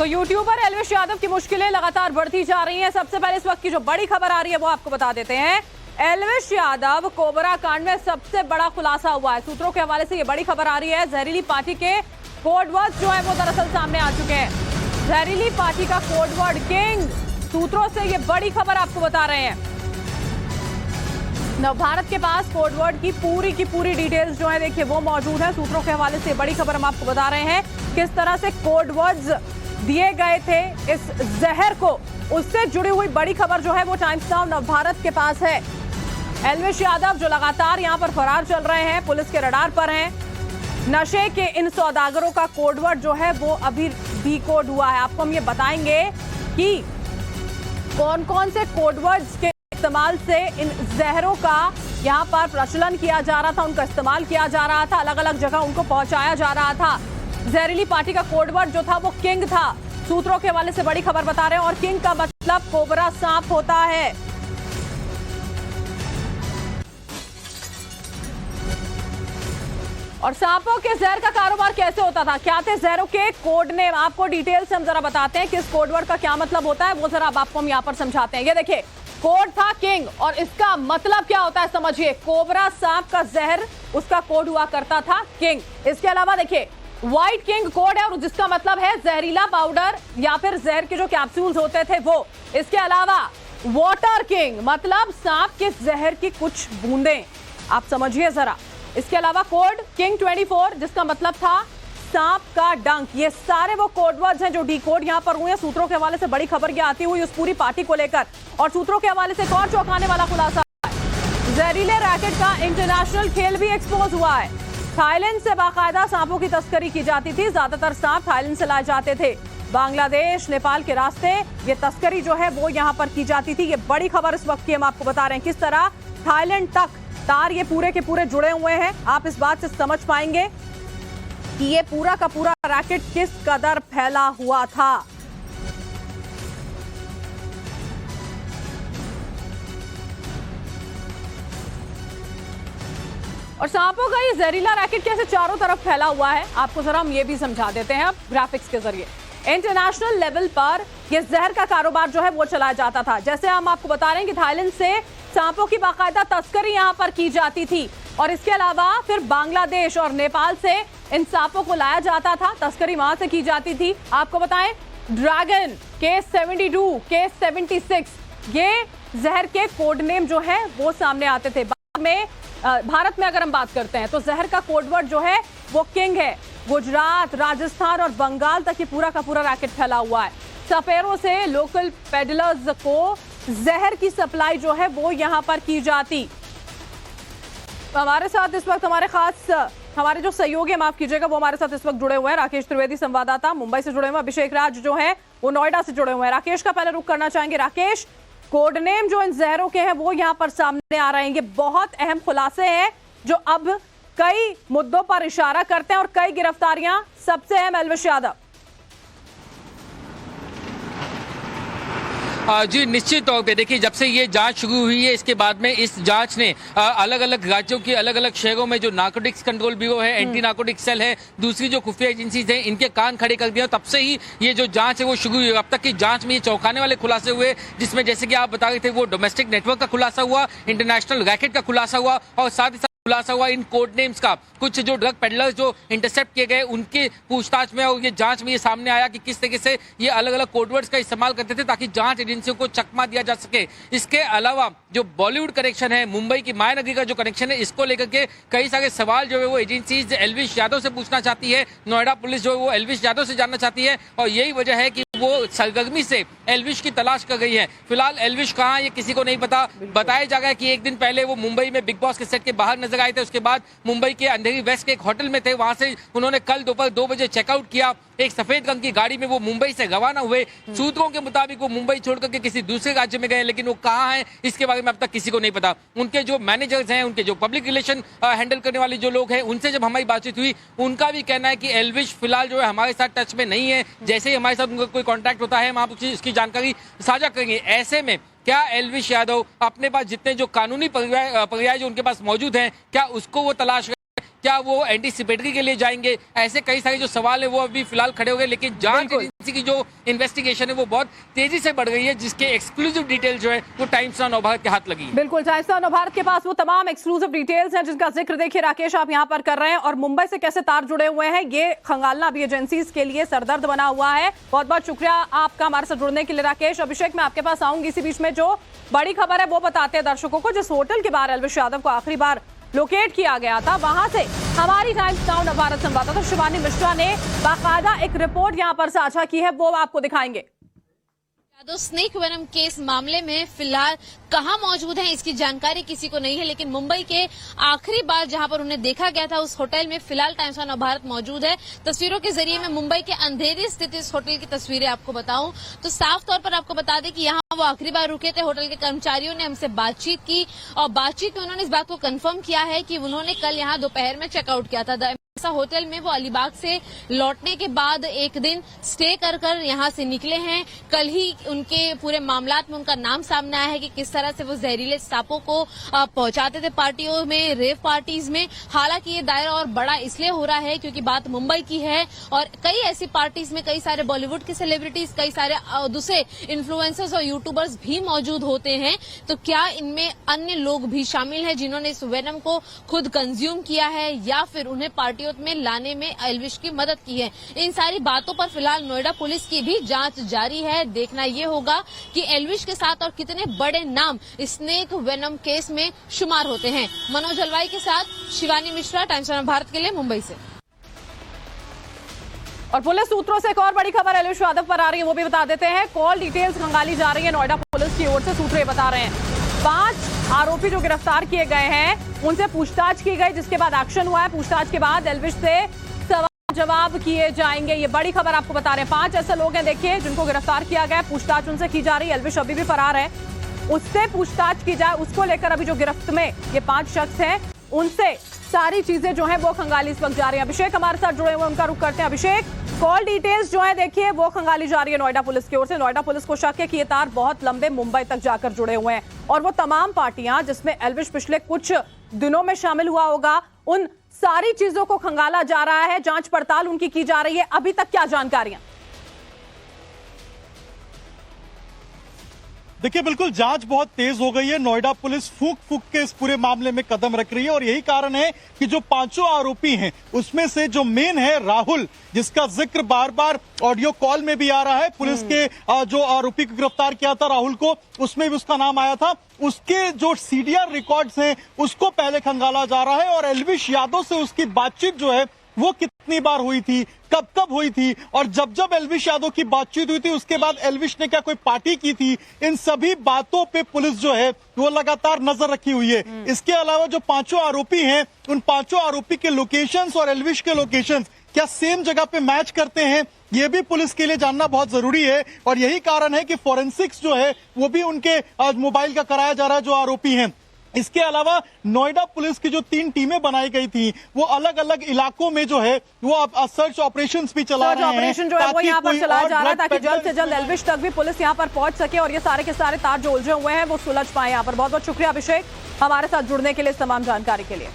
तो यूट्यूबर एल्विश यादव की मुश्किलें लगातार बढ़ती जा रही हैं। सबसे पहले इस वक्त की जो बड़ी खबर आ रही है वो आपको बता देते हैं। एल्विश यादव कोबरा कांड में सबसे बड़ा खुलासा हुआ है। सूत्रों के हवाले से ये बड़ी खबर आ रही है। जहरीली पार्टी के कोडवर्ड जो है वो दरअसल सामने आ चुके हैं। जहरीली पार्टी का कोडवर्ड किंग, सूत्रों से ये बड़ी खबर आपको बता रहे हैं। नवभारत के पास कोडवर्ड की पूरी डिटेल्स जो है देखिए वो मौजूद है। सूत्रों के हवाले से बड़ी खबर हम आपको बता रहे हैं किस तरह से कोडवर्ड्स दिए गए थे इस जहर को, उससे जुड़ी हुई बड़ी खबर जो है वो टाइम्स नाउ नवभारत के पास है। एल्विश यादव जो लगातार यहां पर फरार चल रहे हैं, पुलिस के रडार पर हैं। नशे के इन सौदागरों का कोडवर्ड जो है वो अभी डिकोड हुआ है। आपको हम ये बताएंगे कि कौन कौन से कोडवर्ड्स के इस्तेमाल से इन जहरों का यहां पर प्रचलन किया जा रहा था, उनका इस्तेमाल किया जा रहा था, अलग अलग जगह उनको पहुंचाया जा रहा था। जहरीली पार्टी का कोडवर्ड जो था वो किंग था। सूत्रों के हवाले से बड़ी खबर बता रहे हैं और किंग का मतलब कोबरा सांप होता है। और सांपों के जहर का कारोबार कैसे होता था, क्या थे जहरों के कोड नेम, आपको डिटेल से हम जरा बताते हैं किस कोडवर्ड का क्या मतलब होता है वो जरा अब आपको हम यहाँ पर समझाते हैं। ये देखिए कोड था किंग और इसका मतलब क्या होता है समझिए। कोबरा सांप का जहर उसका कोड हुआ करता था किंग। इसके अलावा देखिए व्हाइट किंग कोड है और जिसका मतलब है जहरीला पाउडर या फिर जहर के जो कैप्सूल्स होते थे वो। इसके अलावा वाटर किंग मतलब सांप के जहर की कुछ बूंदें, आप समझिए जरा। इसके अलावा कोड किंग 24 जिसका मतलब था सांप का डंक। ये सारे वो कोडवर्ड्स हैं जो डिकोड यहां पर हुए हैं। सूत्रों के हवाले से बड़ी खबर ये आती हुई उस पूरी पार्टी को लेकर। और सूत्रों के हवाले से एक और चौंकाने वाला खुलासा, जहरीले रैकेट का इंटरनेशनल खेल भी एक्सपोज हुआ है। थाईलैंड से बाकायदा सांपों की तस्करी की जाती थी। ज्यादातर सांप थाईलैंड से लाए जाते थे। बांग्लादेश नेपाल के रास्ते ये तस्करी जो है वो यहां पर की जाती थी। ये बड़ी खबर इस वक्त की हम आपको बता रहे हैं किस तरह थाईलैंड तक तार ये पूरे के पूरे जुड़े हुए हैं। आप इस बात से समझ पाएंगे कि ये पूरा का पूरा रैकेट किस कदर फैला हुआ था। और सांपों का ये जहरीला रैकेट कैसे चारों तरफ फैला हुआ है आपको जरा हम ये भी समझा देते हैं अब ग्राफिक्स के जरिए। इंटरनेशनल लेवल पर ये जहर का कारोबार जो है वो चलाया जाता था। जैसे हम आपको बता रहे हैं कि थाईलैंड से सांपों की बाकायदा तस्करी यहां पर की जाती थी और इसके अलावा फिर बांग्लादेश और नेपाल से इन सांपों को लाया जाता था, तस्करी वहां से की जाती थी। आपको बताएं ड्रैगन, केस 72, केस 76 ये जहर के कोड नेम जो है वो सामने आते थे। बाद में भारत में अगर हम बात करते हैं तो जहर का कोडवर्ड जो है वो किंग है। गुजरात, राजस्थान और बंगाल तक ये पूरा का पूरा रैकेट फैला हुआ है। सपेरों से लोकल पेडलर्स को जहर की सप्लाई जो है वो यहां पर की जाती। हमारे साथ इस वक्त हमारे जो सहयोगी, माफ कीजिएगा, वो हमारे साथ इस वक्त जुड़े हुए हैं। राकेश त्रिवेदी संवाददाता मुंबई से जुड़े हुए हैं, अभिषेक राज जो है वो नोएडा से जुड़े हुए हैं। राकेश का पहले रुख करना चाहेंगे। राकेश, कोड नेम जो इन जहरों के हैं वो यहां पर सामने आ रहे हैं। ये बहुत अहम खुलासे हैं जो अब कई मुद्दों पर इशारा करते हैं और कई गिरफ्तारियां, सबसे अहम एल्विश यादव। जी निश्चित तौर पे देखिए जब से ये जांच शुरू हुई है इसके बाद में इस जांच ने अलग अलग राज्यों के अलग अलग शहरों में जो नार्कोटिक्स कंट्रोल ब्यूरो है, एंटी नार्कोटिक्स सेल है, दूसरी जो खुफिया एजेंसीज हैं, इनके कान खड़े कर दिए। तब से ही ये जो जांच है वो शुरू हुई। अब तक की जांच में ये चौंकाने वाले खुलासे हुए जिसमें जैसे कि आप बता रहे थे वो डोमेस्टिक नेटवर्क का खुलासा हुआ, इंटरनेशनल रैकेट का खुलासा हुआ और साथ ही साथ खुलासा हुआ इन कोड नेम्स का। कुछ जो ड्रग पेडलर्स जो इंटरसेप्ट किए गए उनके पूछताछ में और ये जांच में ये सामने आया कि किस तरीके से ये अलग अलग कोडवर्ड्स का इस्तेमाल करते थे ताकि जांच एजेंसियों को चकमा दिया जा सके। इसके अलावा जो बॉलीवुड कनेक्शन है, मुंबई की मायानगरी का जो कनेक्शन है, इसको लेकर के कई सारे सवाल जो है वो एजेंसीज एल्विश यादव से पूछना चाहती है। नोएडा पुलिस जो है वो एल्विश यादव से जानना चाहती है और यही वजह है कि वो सरगर्मी से एल्विश की तलाश कर गई है। फिलहाल एल्विश कहाँ है ये किसी को नहीं पता। बताया जा रहा है कि एक दिन पहले वो मुंबई में बिग बॉस के सेट के बाहर नजर आए थे, उसके बाद मुंबई के अंधेरी वेस्ट के एक होटल में थे, वहां से उन्होंने कल दोपहर 2 बजे चेकआउट किया। एक सफेद रंग की गाड़ी में वो मुंबई से रवाना हुए। सूत्रों के मुताबिक वो मुंबई छोड़कर के किसी दूसरे राज्य में गए, लेकिन वो कहाँ हैं इसके बारे में अब तक किसी को नहीं पता। उनके जो मैनेजर्स हैं, उनके जो पब्लिक रिलेशन हैंडल करने वाले जो लोग हैं, उनसे जब हमारी बातचीत हुई उनका भी कहना है कि एल्विश फिलहाल जो है हमारे साथ टच में नहीं है। जैसे ही हमारे साथ उनका कोई कॉन्टैक्ट होता है हम आप इसकी जानकारी साझा करेंगे। ऐसे में क्या एल्विश यादव अपने पास जितने जो कानूनी पर्याय जो उनके पास मौजूद हैं, क्या उसको वो तलाश क्या वो एंटीसिपेटरी के लिए जाएंगे, ऐसे कई सारे जो सवाल है वो अभी फिलहाल खड़े हो गए। लेकिन जांच एजेंसी की जो इन्वेस्टिगेशन है वो बहुत तेजी से बढ़ गई है, जिसके एक्सक्लूसिव डिटेल जो है वो टाइम्स ऑफ नवभारत के हाथ लगी है। बिल्कुल, टाइम्स ऑफ नवभारत के पास वो तमाम एक्सक्लूसिव डिटेल्स हैं जिनका जिक्र देखिए राकेश आप यहां पर कर रहे हैं, और मुंबई से कैसे तार जुड़े हुए हैं ये खंगालना अभी एजेंसीज के लिए सरदर्द बना हुआ है। बहुत बहुत शुक्रिया आपका हमारे साथ जुड़ने के लिए राकेश। अभिषेक, मैं आपके पास आऊंगी, इसी बीच में जो बड़ी खबर है वो बताते हैं दर्शकों को। जिस होटल के बाहर एल्विश यादव को आखिरी बार लोकेट किया गया था, वहां से हमारी टाइम्स नाउ नवभारत संवाददाता शिवानी मिश्रा ने बाकायदा एक रिपोर्ट यहां पर साझा की है, वो आपको दिखाएंगे। यादव स्नेक वेनम केस मामले में फिलहाल कहां मौजूद हैं इसकी जानकारी किसी को नहीं है, लेकिन मुंबई के आखिरी बार जहां पर उन्हें देखा गया था उस होटल में फिलहाल टाइम्स ऑफ नवभारत मौजूद है। तस्वीरों के जरिए मैं मुंबई के अंधेरी स्थित इस होटल की तस्वीरें आपको बताऊं तो साफ तौर पर आपको बता दें कि यहाँ वो आखिरी बार रुके थे। होटल के कर्मचारियों ने हमसे बातचीत की और बातचीत में उन्होंने इस बात को कंफर्म किया है कि उन्होंने कल यहाँ दोपहर में चेकआउट किया था होटल में। वो अलीबाग से लौटने के बाद एक दिन स्टे कर यहाँ से निकले हैं। कल ही उनके पूरे मामलात में उनका नाम सामने आया है कि किस तरह से वो जहरीले सांपों को पहुंचाते थे पार्टियों में, रेव पार्टीज में। हालांकि ये दायरा और बड़ा इसलिए हो रहा है क्योंकि बात मुंबई की है और कई ऐसी पार्टीज में कई सारे बॉलीवुड के सेलिब्रिटीज, कई सारे दूसरे इन्फ्लुएंसर्स और यूट्यूबर्स भी मौजूद होते हैं। तो क्या इनमें अन्य लोग भी शामिल हैं जिन्होंने इस वेनम को खुद कंज्यूम किया है या फिर उन्हें पार्टियों में लाने में एल्विश की मदद की है? इन सारी बातों पर फिलहाल नोएडा पुलिस की भी जांच जारी है। देखना यह होगा कि एल्विश के साथ और कितने बड़े नाम स्नेक वेनम केस में शुमार होते हैं। मनोज अलवाई के साथ शिवानी मिश्रा, टाइम्स ऑफ भारत के लिए मुंबई से। और पुलिस सूत्रों से एक और बड़ी खबर एल्विश यादव पर आ रही है, वो भी बता देते हैं। कॉल डिटेल्स खंगाली जा रही है नोएडा पुलिस की ओर से, सूत्र बता रहे हैं 5 आरोपी जो गिरफ्तार किए गए हैं उनसे पूछताछ की गई, जिसके बाद एक्शन हुआ है। पूछताछ के बाद एल्विश से सवाल जवाब किए जाएंगे, ये बड़ी खबर आपको बता रहे हैं। 5 ऐसे लोग हैं देखिए जिनको गिरफ्तार किया गया, पूछताछ उनसे की जा रही है। एल्विश अभी भी फरार है, उससे पूछताछ की जाए, उसको लेकर अभी जो गिरफ्त में ये 5 शख्स हैं उनसे सारी चीजें जो है वो खंगाली इस वक्त जा रही है। अभिषेक हमारे साथ जुड़े हुए, उनका रुख करते हैं। अभिषेक, कॉल डिटेल्स जो है देखिए वो खंगाली जा रही है नोएडा पुलिस की ओर से। नोएडा पुलिस को शक है कि ये तार बहुत लंबे मुंबई तक जाकर जुड़े हुए हैं और वो तमाम पार्टियां जिसमें एल्विश पिछले कुछ दिनों में शामिल हुआ होगा, उन सारी चीजों को खंगाला जा रहा है, जांच पड़ताल उनकी की जा रही है। अभी तक क्या जानकारियां? देखिए, बिल्कुल जांच बहुत तेज हो गई है। नोएडा पुलिस फूंक फूंक के इस पूरे मामले में कदम रख रही है और यही कारण है कि जो 5 आरोपी हैं उसमें से जो मेन है राहुल, जिसका जिक्र बार बार ऑडियो कॉल में भी आ रहा है। पुलिस के जो आरोपी को गिरफ्तार किया था राहुल को, उसमें भी उसका नाम आया था। उसके जो सीडीआर रिकॉर्ड्स हैं उसको पहले खंगाला जा रहा है और एल्विश यादव से उसकी बातचीत जो है वो कितनी बार हुई थी, कब कब हुई थी और जब जब एल्विश यादव की बातचीत हुई थी उसके बाद एल्विश ने क्या कोई पार्टी की थी, इन सभी बातों पे पुलिस जो है वो लगातार नजर रखी हुई है। इसके अलावा जो 5 आरोपी हैं उन 5 आरोपी के लोकेशंस और एल्विश के लोकेशंस क्या सेम जगह पे मैच करते हैं, ये भी पुलिस के लिए जानना बहुत जरूरी है। और यही कारण है कि फोरेंसिक्स जो है वो भी उनके मोबाइल का कराया जा रहा है जो आरोपी हैं। इसके अलावा नोएडा पुलिस की जो 3 टीमें बनाई गई थी वो अलग अलग इलाकों में जो है वो अब सर्च ऑपरेशंस भी चला रहे हैं। ऑपरेशन जो है वो यहाँ पर चलाया जा रहा है ताकि जल्द से जल्द एल्विश तक भी पुलिस यहाँ पर पहुंच सके और ये सारे के सारे तार जो उलझे हुए हैं वो सुलझ पाए। यहाँ पर बहुत बहुत शुक्रिया अभिषेक हमारे साथ जुड़ने के लिए, इस तमाम जानकारी के लिए।